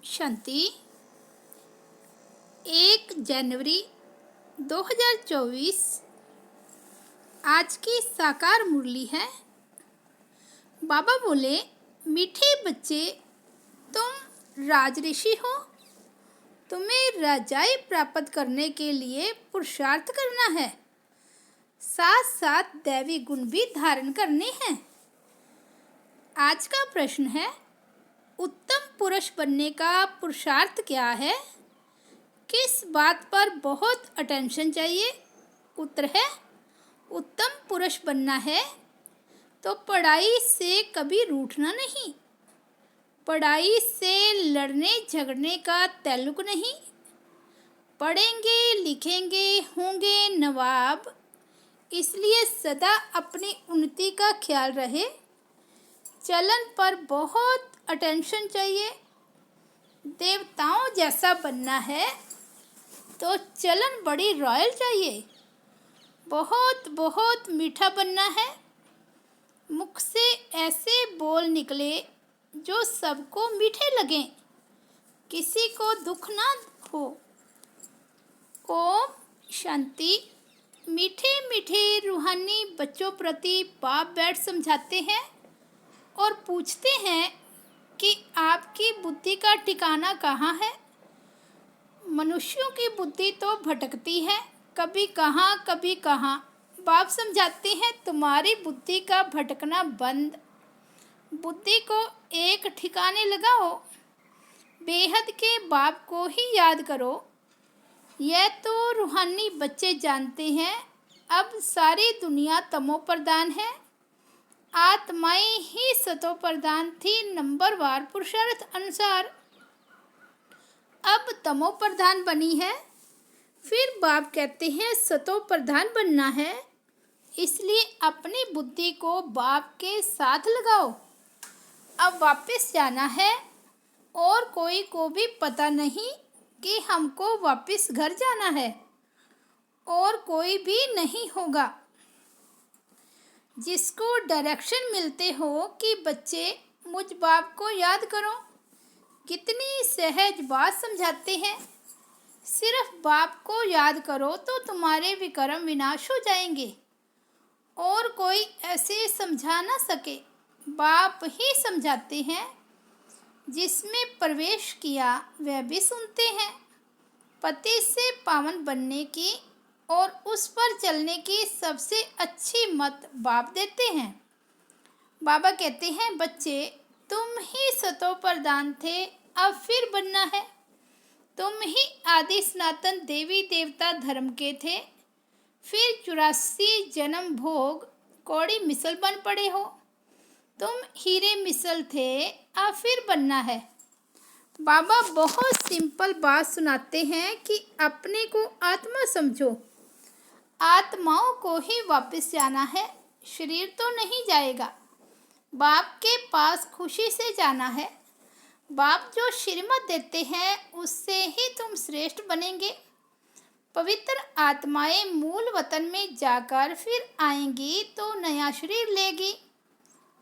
शांति 1 जनवरी 2024 आज की साकार मुरली है। बाबा बोले, मीठे बच्चे, तुम राजऋषि हो। तुम्हें राजाई प्राप्त करने के लिए पुरुषार्थ करना है, साथ साथ दैवी गुण भी धारण करने हैं। आज का प्रश्न है, उत्तम पुरुष बनने का पुरुषार्थ क्या है? किस बात पर बहुत अटेंशन चाहिए? उत्तर है, उत्तम पुरुष बनना है तो पढ़ाई से कभी रूठना नहीं, पढ़ाई से लड़ने झगड़ने का ताल्लुक नहीं। पढ़ेंगे लिखेंगे होंगे नवाब, इसलिए सदा अपनी उन्नति का ख्याल रहे। चलन पर बहुत अटेंशन चाहिए। देवताओं जैसा बनना है तो चलन बड़ी रॉयल चाहिए। बहुत बहुत मीठा बनना है। मुख से ऐसे बोल निकले जो सबको मीठे लगें, किसी को दुख ना हो। ओम शांति। मीठे मीठे रूहानी बच्चों प्रति बाप बैठ समझाते हैं और पूछते हैं कि आपकी बुद्धि का ठिकाना कहाँ है? मनुष्यों की बुद्धि तो भटकती है, कभी कहाँ कभी कहाँ। बाप समझाते हैं, तुम्हारी बुद्धि का भटकना बंद, बुद्धि को एक ठिकाने लगाओ, बेहद के बाप को ही याद करो। यह तो रूहानी बच्चे जानते हैं। अब सारी दुनिया तमो प्रधान है, आत्माएं ही सतो प्रधान थी नंबरवार पुरुषार्थ अनुसार। अब तमो प्रधान बनी है। फिर बाप कहते हैं सतो प्रधान बनना है, इसलिए अपनी बुद्धि को बाप के साथ लगाओ। अब वापस जाना है और कोई को भी पता नहीं कि हमको वापस घर जाना है, और कोई भी नहीं होगा। जिसको डायरेक्शन मिलते हो कि बच्चे मुझ बाप को याद करो, कितनी सहज बात समझाते हैं। सिर्फ बाप को याद करो तो तुम्हारे विकर्म विनाश हो जाएंगे, और कोई ऐसे समझा ना सके। बाप ही समझाते हैं। जिसमें प्रवेश किया वह भी सुनते हैं। पति से पावन बनने की और उस पर चलने की सबसे अच्छी मत बाप देते हैं। बाबा कहते हैं, बच्चे तुम ही सतो प्रधान थे, अब फिर बनना है। तुम ही आदि सनातन देवी देवता धर्म के थे, फिर 84 जन्म भोग कौड़ी मिसल बन पड़े हो। तुम हीरे मिसल थे, अब फिर बनना है। बाबा बहुत सिंपल बात सुनाते हैं कि अपने को आत्मा समझो। आत्माओं को ही वापस जाना है, शरीर तो नहीं जाएगा। बाप के पास खुशी से जाना है। बाप जो श्रीमत देते हैं उससे ही तुम श्रेष्ठ बनेंगे। पवित्र आत्माएं मूल वतन में जाकर फिर आएंगी तो नया शरीर लेगी,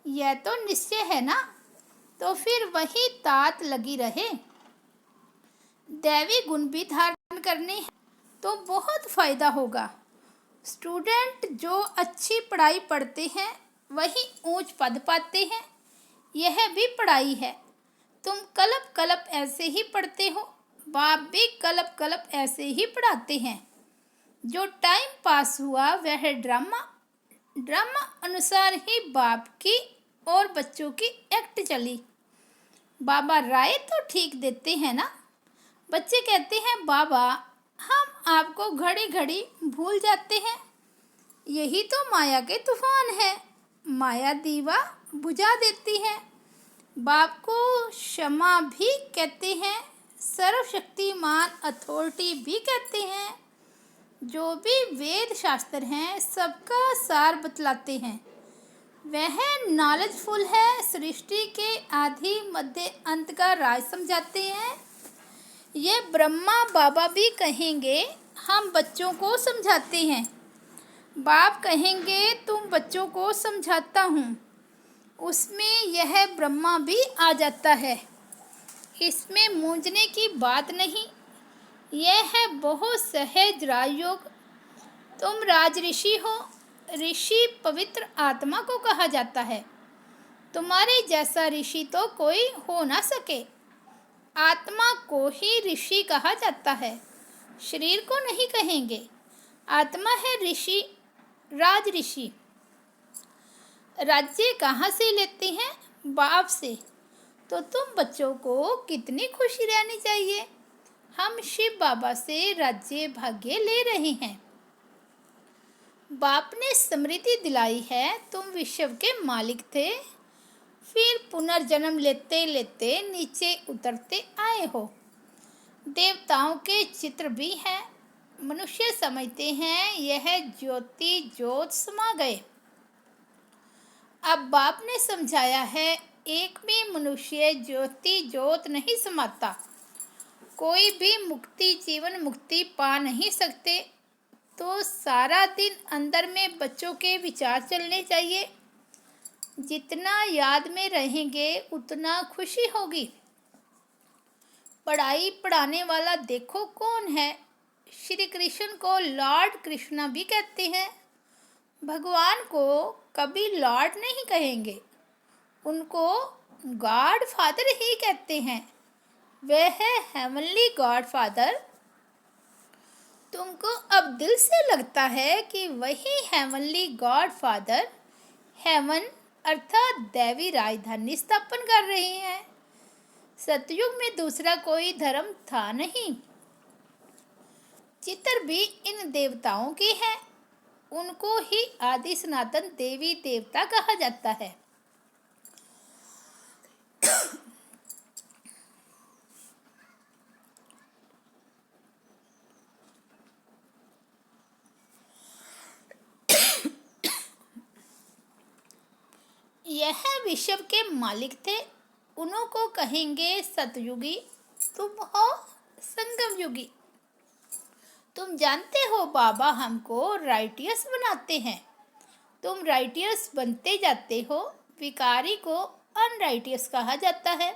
यह तो निश्चय है ना। तो फिर वही तात लगी रहे। दैवी गुण भी धारण करने हैं तो बहुत फायदा होगा। स्टूडेंट जो अच्छी पढ़ाई पढ़ते हैं वही ऊंच पद पाते हैं। यह भी पढ़ाई है। तुम कलप कलप ऐसे ही पढ़ते हो, बाप भी कलप कलप ऐसे ही पढ़ाते हैं। जो टाइम पास हुआ वह ड्रामा अनुसार ही बाप की और बच्चों की एक्ट चली। बाबा राय तो ठीक देते हैं ना। बच्चे कहते हैं, बाबा हम आपको घड़ी घड़ी भूल जाते हैं। यही तो माया के तूफान है। माया दीवा बुझा देती है। बाप को क्षमा भी कहते हैं, सर्वशक्तिमान अथॉरिटी भी कहते हैं। जो भी वेद शास्त्र हैं सबका सार बतलाते हैं। वह नॉलेजफुल है। सृष्टि के आदि मध्य अंत का राज समझाते हैं। ये ब्रह्मा बाबा भी कहेंगे, हम बच्चों को समझाते हैं। बाप कहेंगे, तुम बच्चों को समझाता हूँ। उसमें यह ब्रह्मा भी आ जाता है। इसमें मूंझने की बात नहीं। यह है बहुत सहज राजयोग। तुम राजऋषि हो। ऋषि पवित्र आत्मा को कहा जाता है। तुम्हारे जैसा ऋषि तो कोई हो ना सके। आत्मा को ही ऋषि कहा जाता है, शरीर को नहीं कहेंगे। आत्मा है ऋषि, राज ऋषि। राज्य कहाँ से लेते हैं? बाप से। तो तुम बच्चों को कितनी खुशी रहनी चाहिए। हम शिव बाबा से राज्य भाग्य ले रहे हैं। बाप ने स्मृति दिलाई है, तुम विश्व के मालिक थे, फिर पुनर्जन्म लेते लेते नीचे उतरते आए हो। देवताओं के चित्र भी हैं। मनुष्य समझते हैं यह ज्योति ज्योत समा गए। अब बाप ने समझाया है, एक भी मनुष्य ज्योति ज्योत नहीं समाता। कोई भी मुक्ति जीवन मुक्ति पा नहीं सकते। तो सारा दिन अंदर में बच्चों के विचार चलने चाहिए। जितना याद में रहेंगे उतना खुशी होगी। पढ़ाई पढ़ाने वाला देखो कौन है। श्री कृष्ण को लॉर्ड कृष्णा भी कहते हैं। भगवान को कभी लॉर्ड नहीं कहेंगे, उनको गॉड फादर ही कहते हैं। वह है हेवनली गॉड फादर। तुमको अब दिल से लगता है कि वही हेवनली गॉड फादर हेवन अर्थात दैवी राजधानी स्थापन कर रहे हैं। सतयुग में दूसरा कोई धर्म था नहीं। चित्र भी इन देवताओं के हैं। उनको ही आदि सनातन देवी देवता कहा जाता है। यह विश्व के मालिक थे, उन्हों को कहेंगे सतयुगी। तुम हो संगम युगी। तुम जानते हो बाबा हमको राइटियस बनाते हैं। तुम राइटियस बनते जाते हो। विकारी को अनराइटियस कहा जाता है।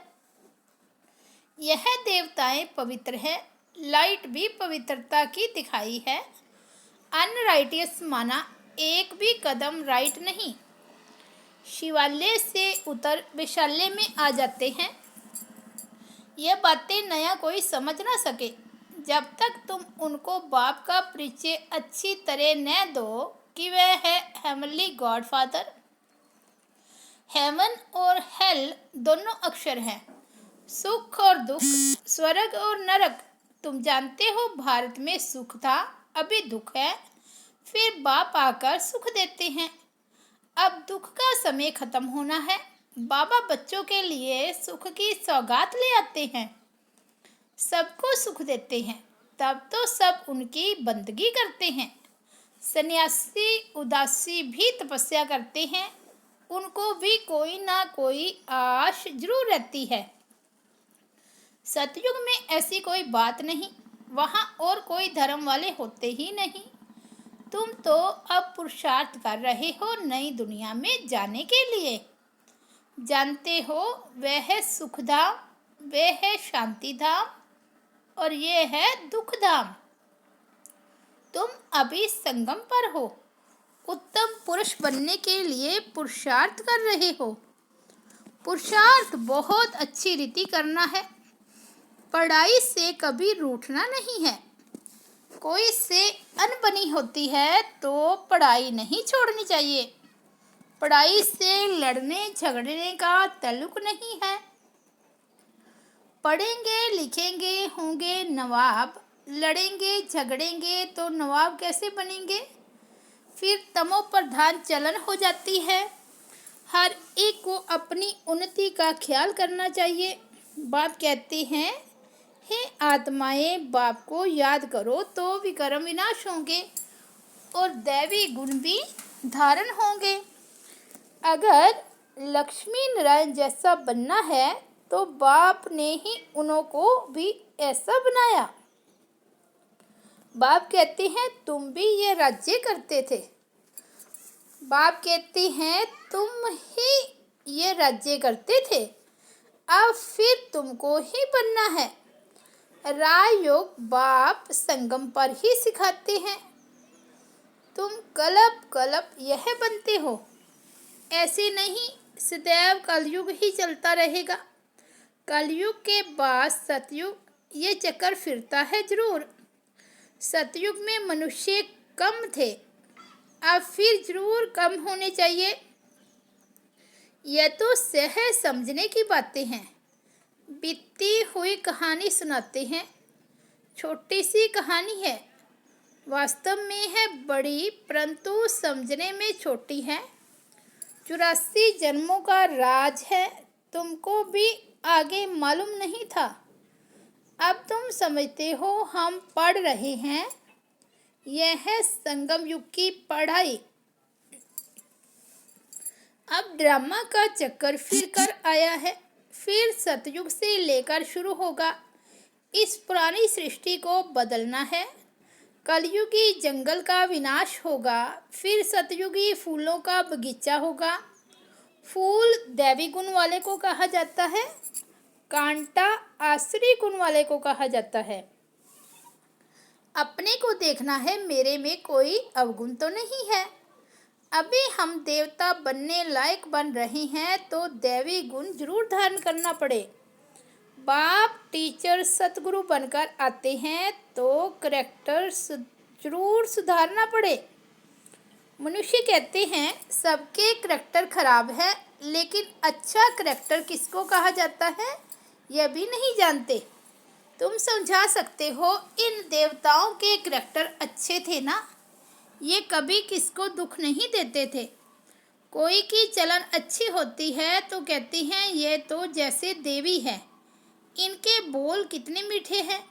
यह देवताएं पवित्र है। लाइट भी पवित्रता की दिखाई है। अनराइटियस माना एक भी कदम राइट नहीं। शिवालय से उतर विशाल्य में आ जाते हैं। यह बातें नया कोई समझ ना सके जब तक तुम उनको बाप का परिचय अच्छी तरह न दो कि वह है हेवनली गॉड फादर। हेवन और हेल दोनों अक्षर हैं, सुख और दुख, स्वर्ग और नरक। तुम जानते हो भारत में सुख था, अभी दुख है, फिर बाप आकर सुख देते हैं। अब दुख का समय खत्म होना है। बाबा बच्चों के लिए सुख की सौगात ले आते हैं, सबको सुख देते हैं। तब तो सब उनकी बंदगी करते हैं। सन्यासी उदासी भी तपस्या करते हैं, उनको भी कोई ना कोई आश जरूर रहती है। सतयुग में ऐसी कोई बात नहीं, वहाँ और कोई धर्म वाले होते ही नहीं। तुम तो अब पुरुषार्थ कर रहे हो नई दुनिया में जाने के लिए। जानते हो वह है सुख धाम, वह है शांति धाम और ये है दुख धाम। तुम अभी संगम पर हो। उत्तम पुरुष बनने के लिए पुरुषार्थ कर रहे हो। पुरुषार्थ बहुत अच्छी रीति करना है। पढ़ाई से कभी रूठना नहीं है। कोई से अनबनी होती है तो पढ़ाई नहीं छोड़नी चाहिए। पढ़ाई से लड़ने झगड़ने का ताल्लुक नहीं है। पढ़ेंगे लिखेंगे होंगे नवाब, लड़ेंगे झगड़ेंगे तो नवाब कैसे बनेंगे? फिर तमो प्रधान चलन हो जाती है। हर एक को अपनी उन्नति का ख्याल करना चाहिए। बाप कहते हैं, हे आत्माएं, बाप को याद करो तो विकर्म विनाश होंगे और दैवी गुण भी धारण होंगे। अगर लक्ष्मी नारायण जैसा बनना है तो बाप ने ही उन्हों को भी ऐसा बनाया। बाप कहते हैं, तुम भी ये राज्य करते थे। बाप कहते हैं, तुम ही ये राज्य करते थे। अब फिर तुमको ही बनना है। राजयोग बाप संगम पर ही सिखाते हैं। तुम कल्प कल्प यह बनते हो। ऐसे नहीं, सदैव कलयुग ही चलता रहेगा। कलयुग के बाद सतयुग, ये चक्कर फिरता है जरूर। सतयुग में मनुष्य कम थे, अब फिर जरूर कम होने चाहिए। यह तो सहज समझने की बातें हैं। बीती हुई कहानी सुनाते हैं। छोटी सी कहानी है, वास्तव में है बड़ी, परंतु समझने में छोटी है। 84 जन्मों का राज है, तुमको भी आगे मालूम नहीं था। अब तुम समझते हो। हम पढ़ रहे हैं, यह है संगम युग की पढ़ाई। अब ड्रामा का चक्कर फिर कर आया है, फिर सतयुग से लेकर शुरू होगा। इस पुरानी सृष्टि को बदलना है। कलयुगी जंगल का विनाश होगा, फिर सतयुगी फूलों का बगीचा होगा। फूल दैवी गुण वाले को कहा जाता है, कांटा आसुरी गुण वाले को कहा जाता है। अपने को देखना है, मेरे में कोई अवगुण तो नहीं है। अभी हम देवता बनने लायक बन रहे हैं तो दैवी गुण जरूर धारण करना पड़े। बाप टीचर सतगुरु बनकर आते हैं तो करैक्टर जरूर सुधारना पड़े। मनुष्य कहते हैं सबके करैक्टर खराब है, लेकिन अच्छा करैक्टर किसको कहा जाता है यह भी नहीं जानते। तुम समझा सकते हो, इन देवताओं के करैक्टर अच्छे थे ना, ये कभी किसको दुख नहीं देते थे। कोई की चलन अच्छी होती है तो कहती हैं ये तो जैसे देवी है, इनके बोल कितने मीठे हैं।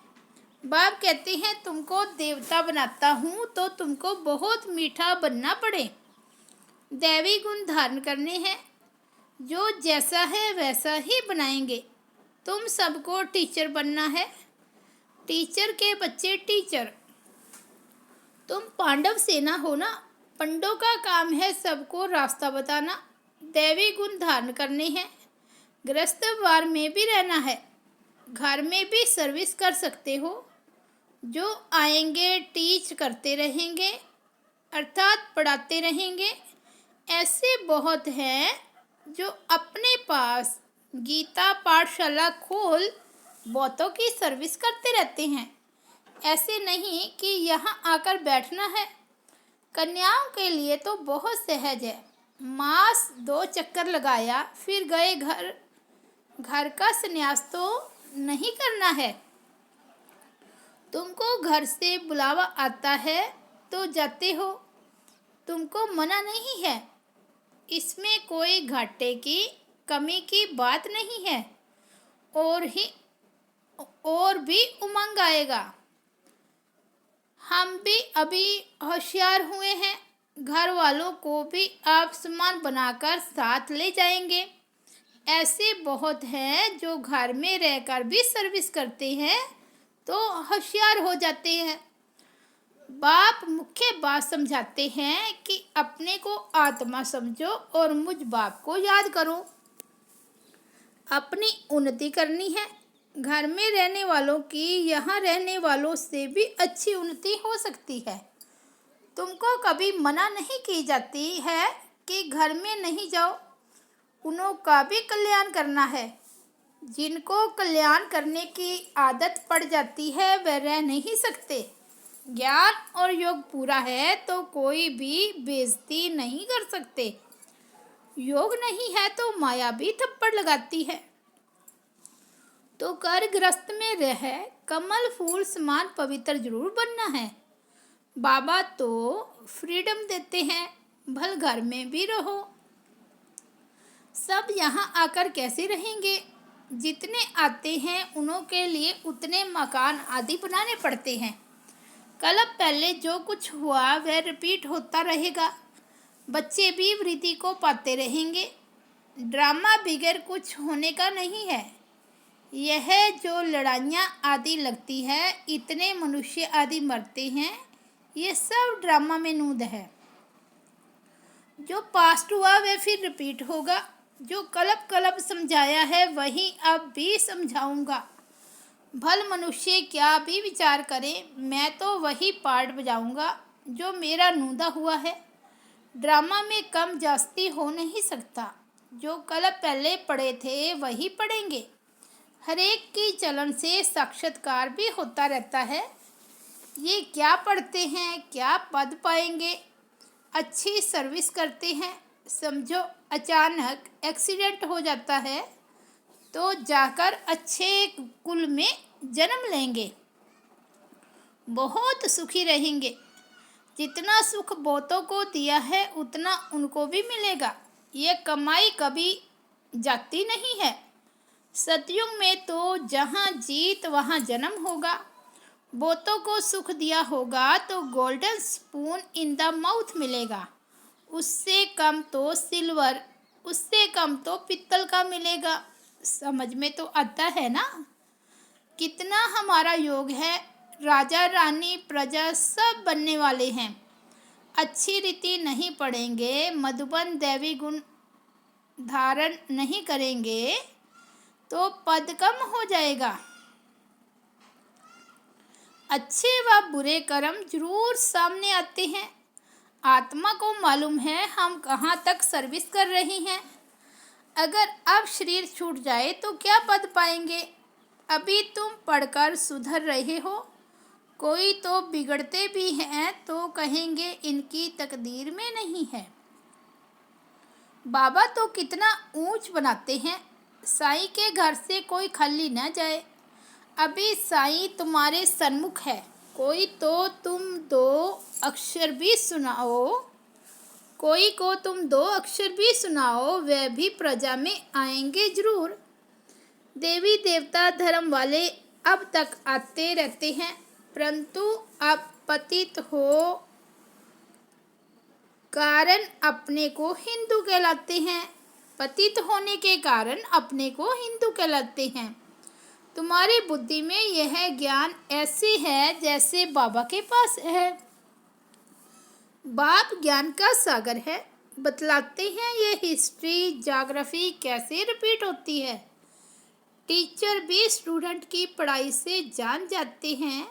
बाप कहते हैं तुमको देवता बनाता हूँ तो तुमको बहुत मीठा बनना पड़े। दैवी गुण धारण करने हैं, जो जैसा है वैसा ही बनाएंगे। तुम सबको टीचर बनना है, टीचर के बच्चे टीचर। तुम पांडव सेना हो ना, पंडों का काम है सबको रास्ता बताना। दैवी गुण धारण करने हैं, गृहस्थ वार में भी रहना है, घर में भी सर्विस कर सकते हो। जो आएंगे टीच करते रहेंगे, अर्थात पढ़ाते रहेंगे। ऐसे बहुत हैं जो अपने पास गीता पाठशाला खोल बहुतों की सर्विस करते रहते हैं। ऐसे नहीं कि यहाँ आकर बैठना है। कन्याओं के लिए तो बहुत सहज है, मास 2 चक्कर लगाया फिर गए घर। घर का संन्यास तो नहीं करना है। तुमको घर से बुलावा आता है तो जाते हो, तुमको मना नहीं है। इसमें कोई घाटे की कमी की बात नहीं है। और भी उमंग आएगा। हम भी अभी होशियार हुए हैं, घर वालों को भी आप समान बनाकर साथ ले जाएंगे। ऐसे बहुत हैं जो घर में रहकर भी सर्विस करते हैं तो होशियार हो जाते हैं। बाप मुख्य बात समझाते हैं कि अपने को आत्मा समझो और मुझ बाप को याद करो। अपनी उन्नति करनी है। घर में रहने वालों की यहाँ रहने वालों से भी अच्छी उन्नति हो सकती है। तुमको कभी मना नहीं की जाती है कि घर में नहीं जाओ, उन्हों का भी कल्याण करना है। जिनको कल्याण करने की आदत पड़ जाती है वे रह नहीं सकते। ज्ञान और योग पूरा है तो कोई भी बेइज्जती नहीं कर सकते। योग नहीं है तो माया भी थप्पड़ लगाती है। तो कर ग्रस्त में रह कमल फूल समान पवित्र जरूर बनना है। बाबा तो फ्रीडम देते हैं, भल घर में भी रहो। सब यहाँ आकर कैसे रहेंगे? जितने आते हैं उन्हों के लिए उतने मकान आदि बनाने पड़ते हैं। कल पहले जो कुछ हुआ वह रिपीट होता रहेगा। बच्चे भी वृत्ति को पाते रहेंगे। ड्रामा बिगैर कुछ होने का नहीं है। यह जो लड़ाइयाँ आदि लगती है, इतने मनुष्य आदि मरते हैं, ये सब ड्रामा में नूद है। जो पास्ट हुआ वह फिर रिपीट होगा। जो कलब कलब समझाया है वही अब भी समझाऊंगा। भल मनुष्य क्या भी विचार करे, मैं तो वही पार्ट बजाऊंगा जो मेरा नूंदा हुआ है। ड्रामा में कम जास्ती हो नहीं सकता। जो कल पहले पढ़े थे वही पढ़ेंगे। हरेक की चलन से साक्षात्कार भी होता रहता है। ये क्या पढ़ते हैं, क्या पद पाएंगे, अच्छी सर्विस करते हैं, समझो अचानक एक्सीडेंट हो जाता है तो जाकर अच्छे कुल में जन्म लेंगे, बहुत सुखी रहेंगे। जितना सुख बहुतों को दिया है उतना उनको भी मिलेगा। ये कमाई कभी जाती नहीं है। सतयुग में तो जहाँ जीत वहाँ जन्म होगा। बहुतों को सुख दिया होगा तो golden spoon in the mouth मिलेगा। उससे कम तो सिल्वर, उससे कम तो पित्तल का मिलेगा। समझ में तो आता है ना कितना हमारा योग है। राजा रानी प्रजा सब बनने वाले हैं। अच्छी रीति नहीं पढ़ेंगे, मधुबन दैवी गुण धारण नहीं करेंगे तो पद कम हो जाएगा। अच्छे व बुरे कर्म जरूर सामने आते हैं। आत्मा को मालूम है हम कहाँ तक सर्विस कर रही हैं। अगर अब शरीर छूट जाए तो क्या पद पाएंगे। अभी तुम पढ़कर सुधर रहे हो, कोई तो बिगड़ते भी हैं तो कहेंगे इनकी तकदीर में नहीं है। बाबा तो कितना ऊंच बनाते हैं, साईं के घर से कोई खाली न जाए। अभी साईं तुम्हारे सन्मुख है, कोई तो तुम दो अक्षर भी सुनाओ, कोई को तुम दो अक्षर भी सुनाओ, वह भी प्रजा में आएंगे जरूर। देवी देवता धर्म वाले अब तक आते रहते हैं, परंतु अब पतित हो कारण अपने को हिंदू कहलाते हैं। पतित होने के कारण अपने को हिंदू कहलाते हैं। तुम्हारी बुद्धि में यह ज्ञान ऐसे है जैसे बाबा के पास है। बाप ज्ञान का सागर है, बतलाते हैं ये हिस्ट्री ज्योग्राफी कैसे रिपीट होती है। टीचर भी स्टूडेंट की पढ़ाई से जान जाते हैं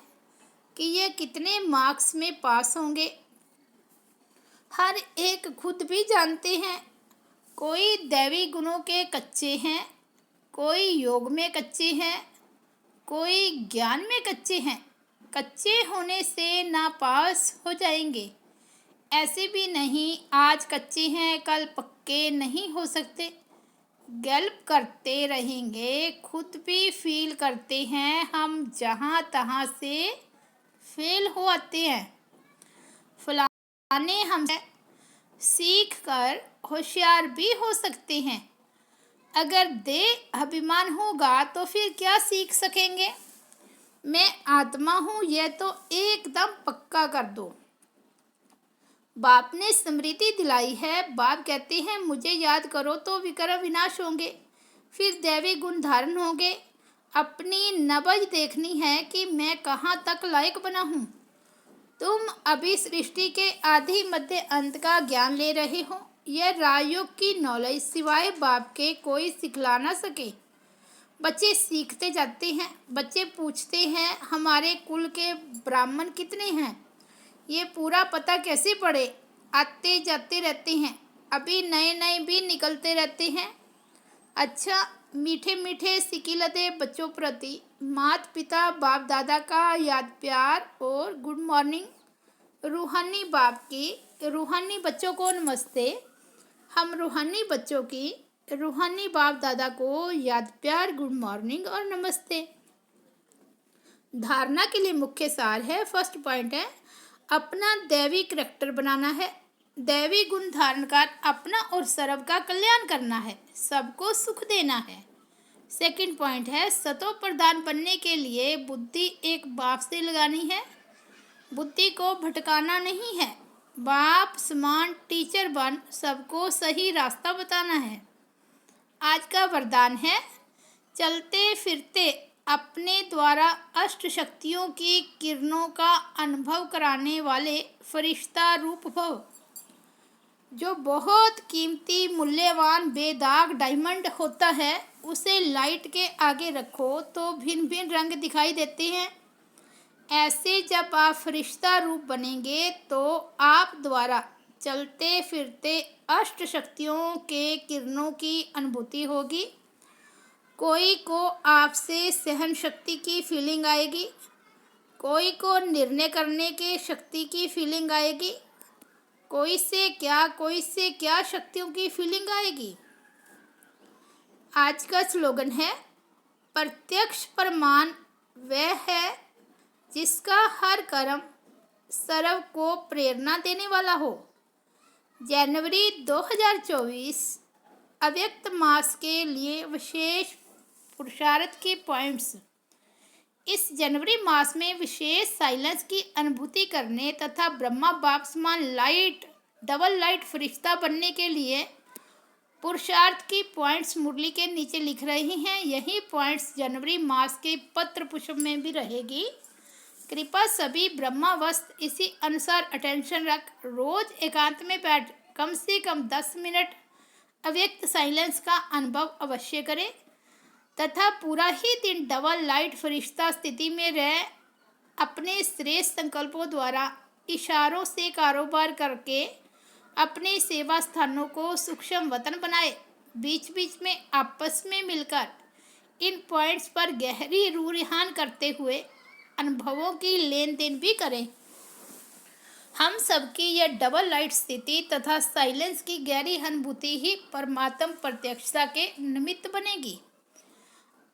कि ये कितने मार्क्स में पास होंगे। हर एक खुद भी जानते हैं, कोई दैवी गुणों के कच्चे हैं, कोई योग में कच्चे हैं, कोई ज्ञान में कच्चे हैं। कच्चे होने से ना पास हो जाएंगे, ऐसे भी नहीं आज कच्चे हैं कल पक्के नहीं हो सकते। गल्प करते रहेंगे, खुद भी फील करते हैं हम जहाँ तहाँ से फेल हो आते हैं। फलाने हमसे सीख कर होशियार भी हो सकते हैं। अगर दे अभिमान होगा तो फिर क्या सीख सकेंगे। मैं आत्मा हूँ यह तो एकदम पक्का कर दो। बाप ने स्मृति दिलाई है। बाप कहते हैं मुझे याद करो तो विक्रम विनाश होंगे, फिर दैवी गुण धारण होंगे। अपनी नबज देखनी है कि मैं कहाँ तक लायक बना हूँ। तुम अभी सृष्टि के आदि मध्य अंत का ज्ञान ले रहे हो। यह राजयोग की नॉलेज सिवाय बाप के कोई सिखला ना सके। बच्चे सीखते जाते हैं। बच्चे पूछते हैं हमारे कुल के ब्राह्मण कितने हैं, ये पूरा पता कैसे पड़े। आते जाते रहते हैं, अभी नए नए भी निकलते रहते हैं। अच्छा, मीठे मीठे सिकिलते बच्चों प्रति माता पिता बाप दादा का याद प्यार और गुड मॉर्निंग। रूहानी बाप की रूहानी बच्चों को नमस्ते। हम रूहानी बच्चों की रूहानी बाप दादा को याद प्यार गुड मॉर्निंग और नमस्ते। धारणा के लिए मुख्य सार है। फर्स्ट पॉइंट है अपना दैवी करैक्टर बनाना है। दैवी गुण धारण कर अपना और सर्व का कल्याण करना है, सबको सुख देना है। सेकंड पॉइंट है सतो प्रधान बनने के लिए बुद्धि एक बाप से लगानी है, बुद्धि को भटकाना नहीं है। बाप समान टीचर बन सबको सही रास्ता बताना है। आज का वरदान है चलते फिरते अपने द्वारा अष्ट शक्तियों की किरणों का अनुभव कराने वाले फरिश्ता रूप भव। जो बहुत कीमती मूल्यवान बेदाग डायमंड होता है उसे लाइट के आगे रखो तो भिन्न भिन्न रंग दिखाई देते हैं। ऐसे जब आप फरिश्ता रूप बनेंगे तो आप द्वारा चलते फिरते अष्ट शक्तियों के किरणों की अनुभूति होगी। कोई को आपसे सहन शक्ति की फीलिंग आएगी, कोई को निर्णय करने की शक्ति की फीलिंग आएगी, कोई से क्या शक्तियों की फीलिंग आएगी। आज का स्लोगन है, प्रत्यक्ष प्रमाण वह है जिसका हर कर्म सर्व को प्रेरणा देने वाला हो। जनवरी 2024 अव्यक्त मास के लिए विशेष पुरुषार्थ के पॉइंट्स। इस जनवरी मास में विशेष साइलेंस की अनुभूति करने तथा ब्रह्मा बाप समान डबल लाइट फरिश्ता बनने के लिए पुरुषार्थ की पॉइंट्स मुरली के नीचे लिख रही हैं। यही पॉइंट्स जनवरी मास के पत्र पुष्प में भी रहेगी। कृपया सभी ब्रह्मावस्थ इसी अनुसार अटेंशन रख रोज एकांत में बैठ कम से कम 10 मिनट अव्यक्त साइलेंस का अनुभव अवश्य करें तथा पूरा ही दिन डबल लाइट फरिश्ता स्थिति में रह अपने श्रेष्ठ संकल्पों द्वारा इशारों से कारोबार करके अपने सेवा स्थानों को सूक्ष्म वतन बनाए। बीच बीच में आपस में मिलकर इन पॉइंट्स पर गहरी रूरिहान करते हुए अनुभवों की लेन देन भी करें। हम सबकी यह डबल लाइट स्थिति तथा साइलेंस की गहरी अनुभूति ही परमात्म प्रत्यक्षता के निमित्त बनेगी।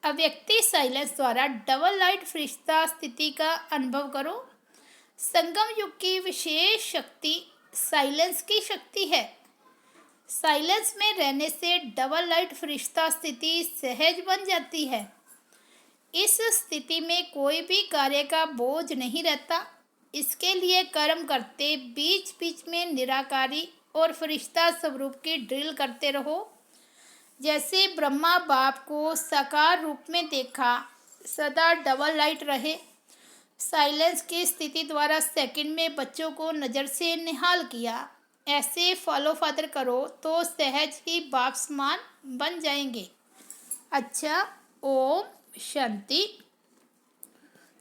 अव्यक्ति साइलेंस द्वारा डबल लाइट फरिश्ता स्थिति का अनुभव करो। संगम युग की विशेष शक्ति साइलेंस की शक्ति है। साइलेंस में रहने से डबल लाइट फरिश्ता स्थिति सहज बन जाती है। इस स्थिति में कोई भी कार्य का बोझ नहीं रहता। इसके लिए कर्म करते बीच बीच में निराकारी और फरिश्ता स्वरूप की ड्रिल करते रहो। जैसे ब्रह्मा बाप को साकार रूप में देखा, सदा डबल लाइट रहे। साइलेंस की स्थिति द्वारा सेकंड में बच्चों को नज़र से निहाल किया। ऐसे फॉलो फादर करो तो सहज ही बाप समान बन जाएंगे। अच्छा, ओम शांति।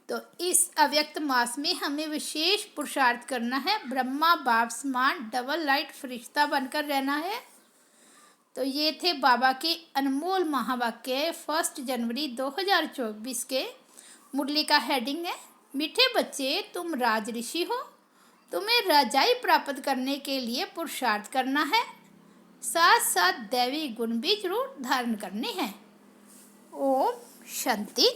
तो इस अव्यक्त मास में हमें विशेष पुरुषार्थ करना है, ब्रह्मा बाप समान डबल लाइट फरिश्ता बनकर रहना है। तो ये थे बाबा के अनमोल महावाक्य 1 जनवरी 2024 के मुरली का हेडिंग है, मीठे बच्चे तुम राज ऋषि हो, तुम्हें राजाई प्राप्त करने के लिए पुरुषार्थ करना है, साथ साथ दैवी गुण भी जरूर धारण करने हैं। ओम शांति।